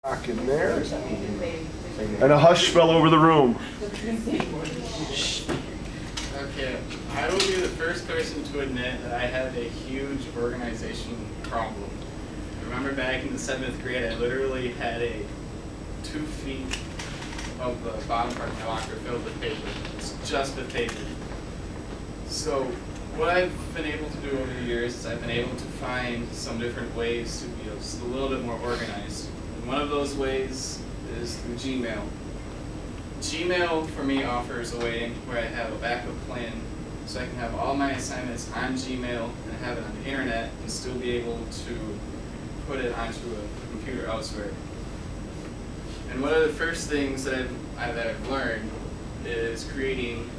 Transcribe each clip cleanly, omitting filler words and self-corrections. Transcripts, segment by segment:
Back in there. And a hush fell over the room. Okay, I will be the first person to admit that I have a huge organization problem. I remember back in the 7th grade, I literally had 2 feet of the bottom part of my locker filled with paper. It's just with paper. So what I've been able to do over the years is I've been able to find some different ways to be just a little bit more organized. And one of those ways is through Gmail. Gmail for me offers a way where I have a backup plan so I can have all my assignments on Gmail and have it on the internet and still be able to put it onto a computer elsewhere. And one of the first things that I've learned is creating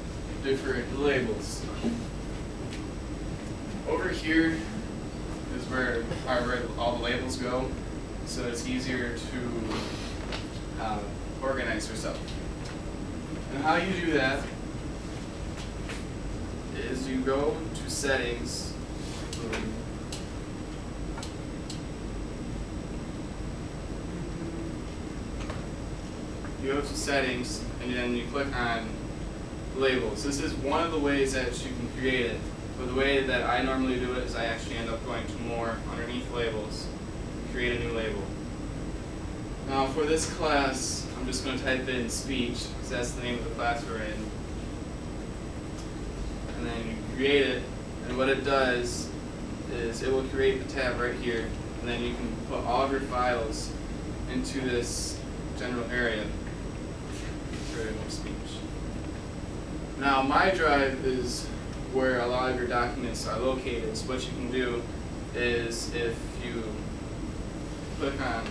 different labels. Over here is where all the labels go, so it's easier to organize yourself. And how you do that is you go to Settings, and then you click on Labels. This is one of the ways that you can create it, but the way that I normally do it is I actually end up going to More, underneath Labels, and create a new label. Now for this class, I'm just going to type in Speech, because that's the name of the class we're in. And then you create it, and what it does is it will create the tab right here, and then you can put all of your files into this general area. Speech. Now my drive is where a lot of your documents are located, so what you can do is if you click on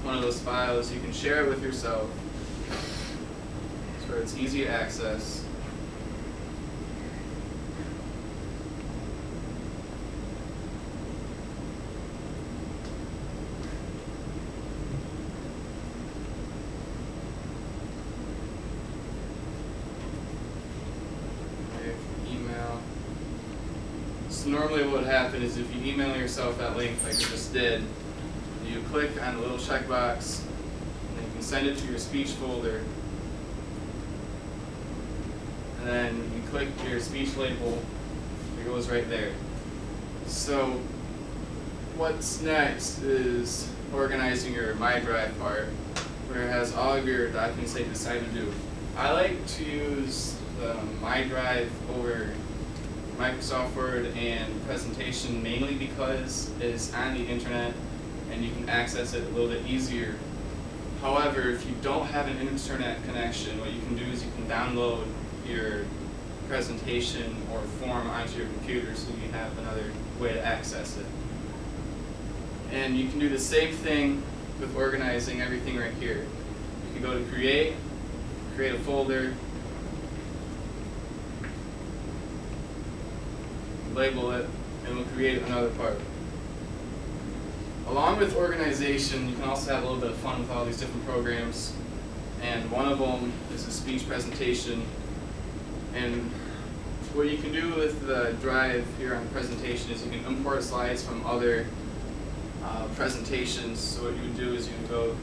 one of those files, you can share it with yourself so it's easy to access. So normally what would happen is if you email yourself that link like you just did, you click on the little checkbox, and you can send it to your speech folder, and then you click your speech label, it goes right there. So what's next is organizing your My Drive part, where it has all of your documents that you decide to do. I like to use the My Drive over Microsoft Word and presentation mainly because it's on the internet and you can access it a little bit easier. However, if you don't have an internet connection, what you can do is you can download your presentation or form onto your computer so you have another way to access it. And you can do the same thing with organizing everything right here. You can go to create a folder, label it, and we'll create another part. Along with organization, you can also have a little bit of fun with all these different programs, and one of them is a speech presentation. And what you can do with the drive here on the presentation is you can import slides from other presentations. So what you would do is you would go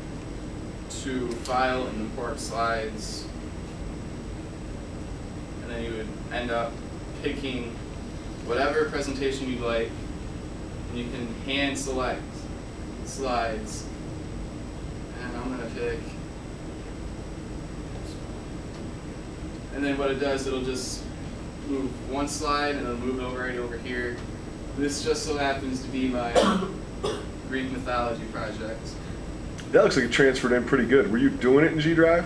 to File and Import Slides, and then you would end up picking whatever presentation you'd like, and you can hand select slides. And I'm going to pick, and then what it does, it'll just move one slide and it'll move it over right over here. This just so happens to be my Greek mythology project. That looks like it transferred in pretty good. Were you doing it in G Drive?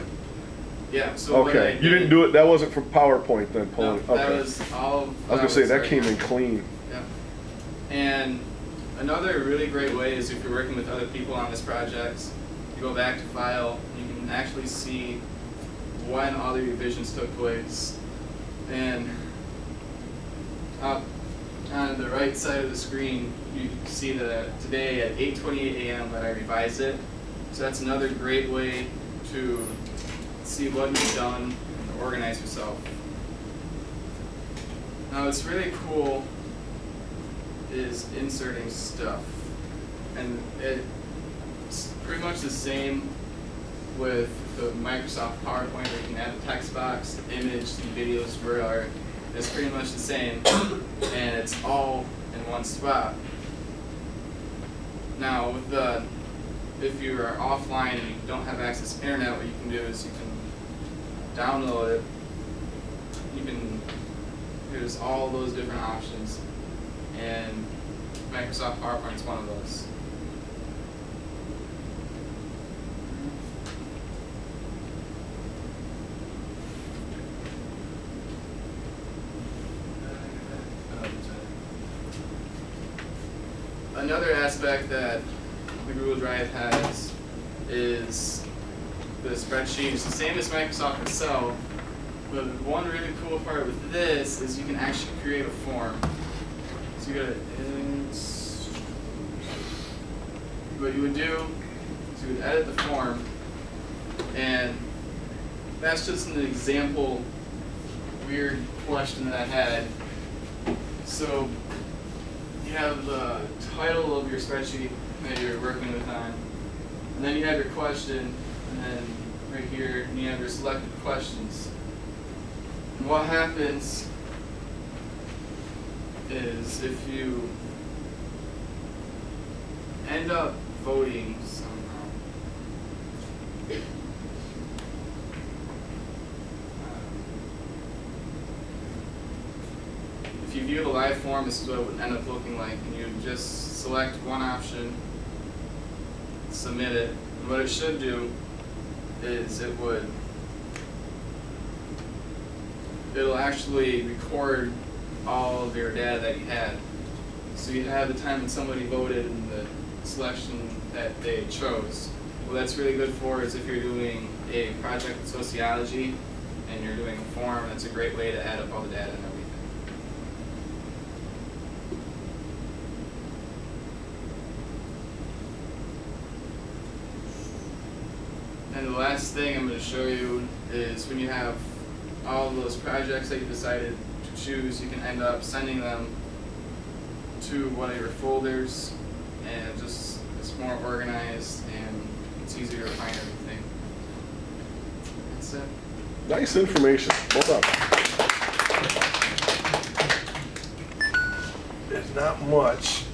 Yeah. So okay. You didn't do it. That wasn't from PowerPoint then. No, okay. That was all. I was gonna say that came in clean. Yeah. And another really great way is if you're working with other people on this project, you go back to File. You can actually see when all the revisions took place, and up on the right side of the screen, you can see that today at 8:28 a.m. that I revised it. So that's another great way to see what you've done and organize yourself. Now what's really cool is inserting stuff. And pretty much the same with the Microsoft PowerPoint, where you can add a text box, the image, the videos, where it's pretty much the same, and it's all in one spot. Now, with if you are offline and you don't have access to internet, what you can do is you can download it. There's all those different options, and Microsoft PowerPoint is one of those. Another aspect that the Google Drive has is the spreadsheet. It's the same as Microsoft Excel, but one really cool part with this is you can actually create a form. So you gotta, what you would do is you would edit the form, and that's just an example weird question that I had. So you have the title of your spreadsheet that you're working with on, and then you have your question, and then right here you have your selected questions. And what happens is if you end up voting somehow, if you view the live form, this is what it would end up looking like, and you just select one option, submit it, and what it should do is it'll actually record all of your data that you had. So you have the time when somebody voted and the selection that they chose. What that's really good for is if you're doing a project in sociology and you're doing a form, that's a great way to add up all the data and everything. And the last thing I'm going to show you is when you have all of those projects that you decided to choose, you can end up sending them to one of your folders, and it's more organized and it's easier to find everything. That's it. Nice information. Well done. There's not much